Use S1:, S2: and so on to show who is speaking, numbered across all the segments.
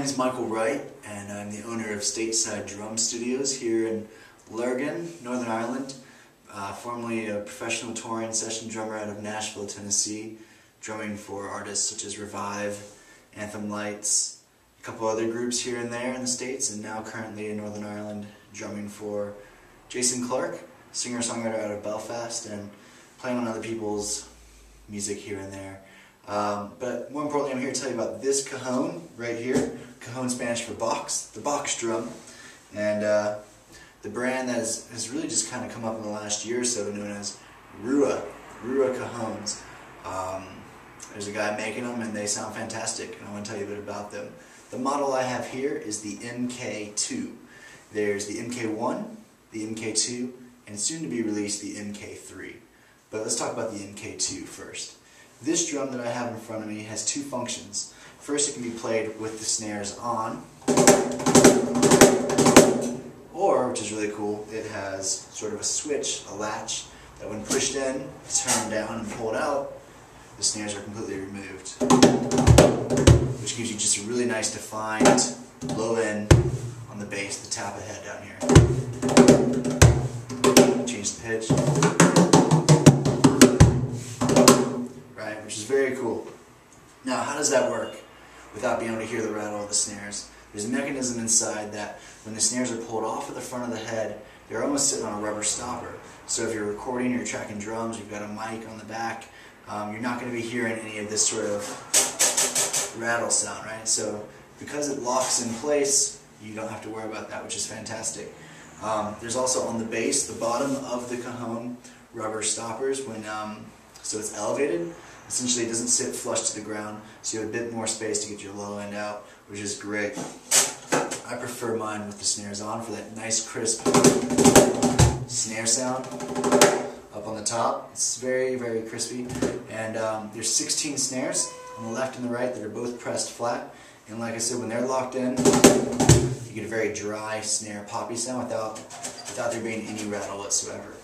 S1: name is Michael Wright, and I'm the owner of Stateside Drum Studios here in Lurgan, Northern Ireland. Formerly a professional touring session drummer out of Nashville, Tennessee, drumming for artists such as Revive, Anthem Lights, a couple other groups here and there in the States, and now currently in Northern Ireland drumming for Clarke, singer-songwriter out of Belfast, and playing on other people's music here and there. But more importantly, I'm here to tell you about this cajon right here. Cajon Spanish for box, the box drum, and the brand that has really just kind of come up in the last year or so, known as Ruach Cajons. There's a guy making them, and they sound fantastic, and I want to tell you a bit about them. The model I have here is the MK2. There's the MK1, the MK2, and soon to be released the MK3. But let's talk about the MK2 first. This drum that I have in front of me has two functions. First, it can be played with the snares on, or, which is really cool, it has sort of a switch, a latch, that when pushed in, turned down, and pulled out, the snares are completely removed, which gives you just a really nice defined low end on the bass, the tap ahead down here. Change the pitch. Right, which is very cool. Now, how does that work without being able to hear the rattle of the snares? There's a mechanism inside that when the snares are pulled off of the front of the head, they're almost sitting on a rubber stopper. So if you're recording or you're tracking drums, you've got a mic on the back, you're not going to be hearing any of this sort of rattle sound, right? So because it locks in place, you don't have to worry about that, which is fantastic. There's also on the bass, the bottom of the cajon, rubber stoppers when so it's elevated. Essentially, it doesn't sit flush to the ground, so you have a bit more space to get your low end out, which is great. I prefer mine with the snares on for that nice, crisp snare sound up on the top. It's very, very crispy. And there's 16 snares on the left and the right that are both pressed flat. And like I said, when they're locked in, you get a very dry snare poppy sound without there being any rattle whatsoever.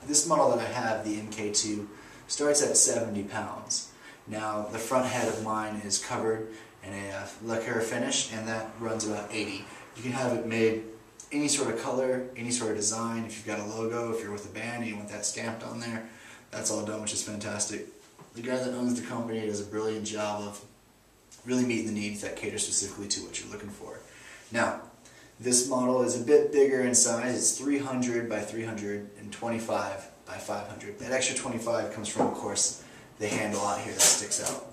S1: This model that I have, the MK2, starts at 70 pounds. Now, the front head of mine is covered in a lacquer finish, and that runs about 80. You can have it made any sort of color, any sort of design. If you've got a logo, if you're with a band and you want that stamped on there, that's all done, which is fantastic. The guy that owns the company does a brilliant job of really meeting the needs that cater specifically to what you're looking for. Now, this model is a bit bigger in size. It's 300 by 325 by 500. That extra 25 comes from, of course, the handle out here that sticks out.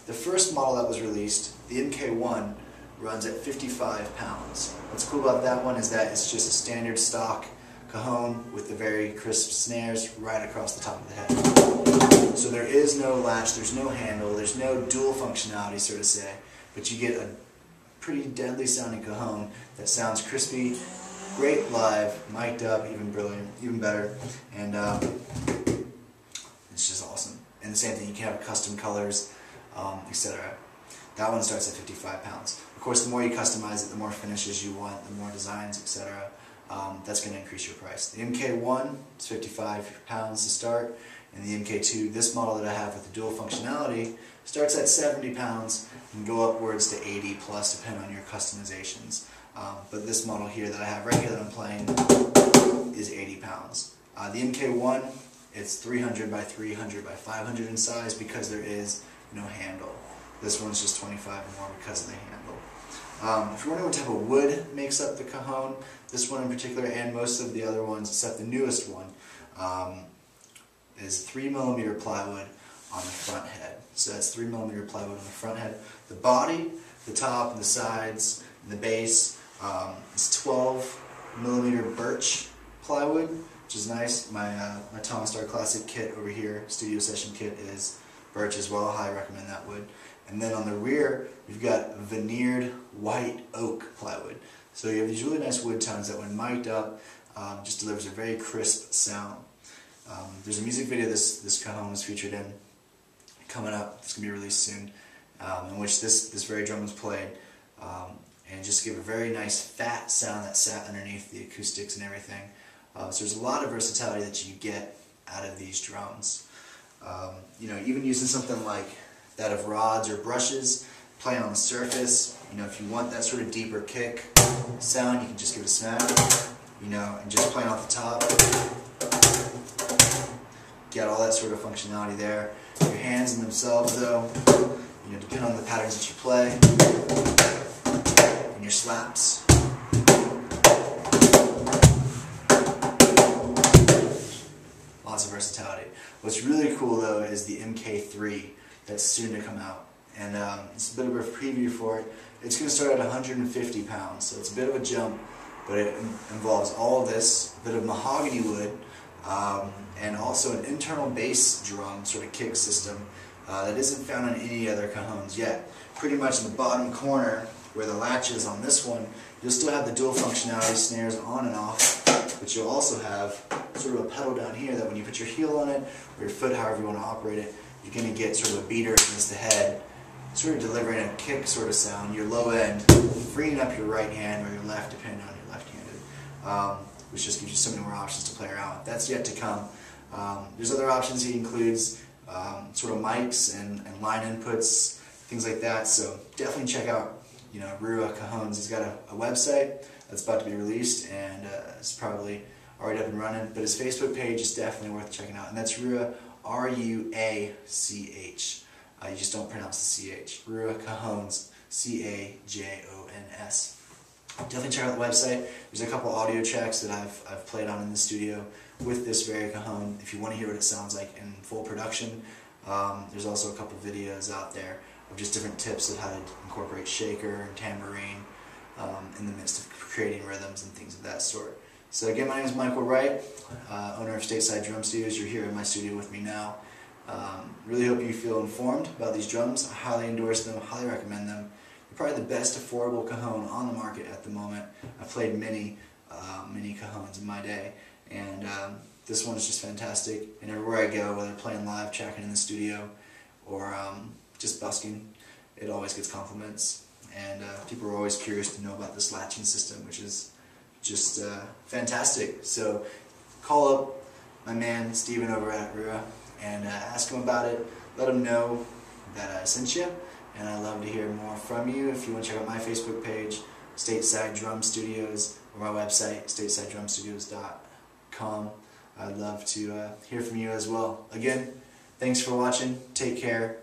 S1: The first model that was released, the MK1, runs at 55 pounds. What's cool about that one is that it's just a standard stock cajon with the very crisp snares right across the top of the head. So there is no latch, there's no handle, there's no dual functionality, so to say, but you get a pretty deadly sounding cajon that sounds crispy, great live, mic'd up, even brilliant, even better, and it's just awesome. And the same thing, you can have custom colors, etc. That one starts at 55 pounds. Of course, the more you customize it, the more finishes you want, the more designs, etc. That's going to increase your price. The MK1 is 55 pounds to start, and the MK2, this model that I have with the dual functionality, starts at 70 pounds and go upwards to 80 plus, depending on your customizations. But this model here that I have right here that I'm playing is 80 pounds. The MK1, it's 300 by 300 by 500 in size because there is no handle. This one's just 25 more because of the handle. If you're wondering what type of wood makes up the cajon, this one in particular and most of the other ones, except the newest one, is 3mm plywood on the front head. So that's 3mm plywood on the front head. The body, the top, and the sides, and the base is 12mm birch plywood, which is nice. My Thomas Starr Classic kit over here, studio session kit, is birch as well. I highly recommend that wood. And then on the rear, you've got veneered white oak plywood. So you have these really nice wood tones that when mic'd up, just delivers a very crisp sound. There's a music video this cajon was featured in coming up. It's going to be released soon, in which this very drum was played, and just give a very nice fat sound that sat underneath the acoustics and everything. So there's a lot of versatility that you get out of these drums. You know, even using something like that of rods or brushes, play on the surface. You know, if you want that sort of deeper kick sound, you can just give it a smack, you know, and just playing off the top. Get all that sort of functionality there. Your hands in themselves, though, you know, depend on the patterns that you play, and your slaps. Lots of versatility. What's really cool, though, is the MK3 that's soon to come out. And it's a bit of a preview for it. It's going to start at 150 pounds, so it's a bit of a jump, but it involves all of this, a bit of mahogany wood, and also an internal bass drum sort of kick system that isn't found on any other Cajons yet. Pretty much in the bottom corner, where the latch is on this one, you'll still have the dual functionality snares on and off, but you'll also have sort of a pedal down here that when you put your heel on it, or your foot, however you want to operate it, you're going to get sort of a beater against the head, sort of delivering a kick sort of sound, your low end, freeing up your right hand or your left, depending on your left-handed, which just gives you so many more options to play around with. That's yet to come. There's other options. He includes sort of mics and line inputs, things like that, so definitely check out, you know, Ruach Cajons. He's got a website that's about to be released, and it's probably already up and running, but his Facebook page is definitely worth checking out, and that's Ruach, R-U-A-C-H. You just don't pronounce the C-H. Ruach Cajons, C-A-J-O-N-S. Definitely check out the website. There's a couple audio tracks that I've played on in the studio with this very cajon. If you want to hear what it sounds like in full production, there's also a couple videos out there of just different tips of how to incorporate shaker and tambourine in the midst of creating rhythms and things of that sort. So again, my name is Wright, owner of Stateside Drum Studios. You're here in my studio with me now. Really hope you feel informed about these drums. I highly endorse them, highly recommend them. They're probably the best affordable cajon on the market at the moment. I've played many cajons in my day, and this one is just fantastic. And everywhere I go, whether playing live, tracking in the studio, or just busking, it always gets compliments. And people are always curious to know about this latching system, which is just fantastic. So call up my man Steven over at Ruach and ask him about it. Let him know that I sent you, and I'd love to hear more from you. If you want to check out my Facebook page, Stateside Drum Studios, or my website, statesidedrumstudios.com, I'd love to hear from you as well. Again, thanks for watching. Take care.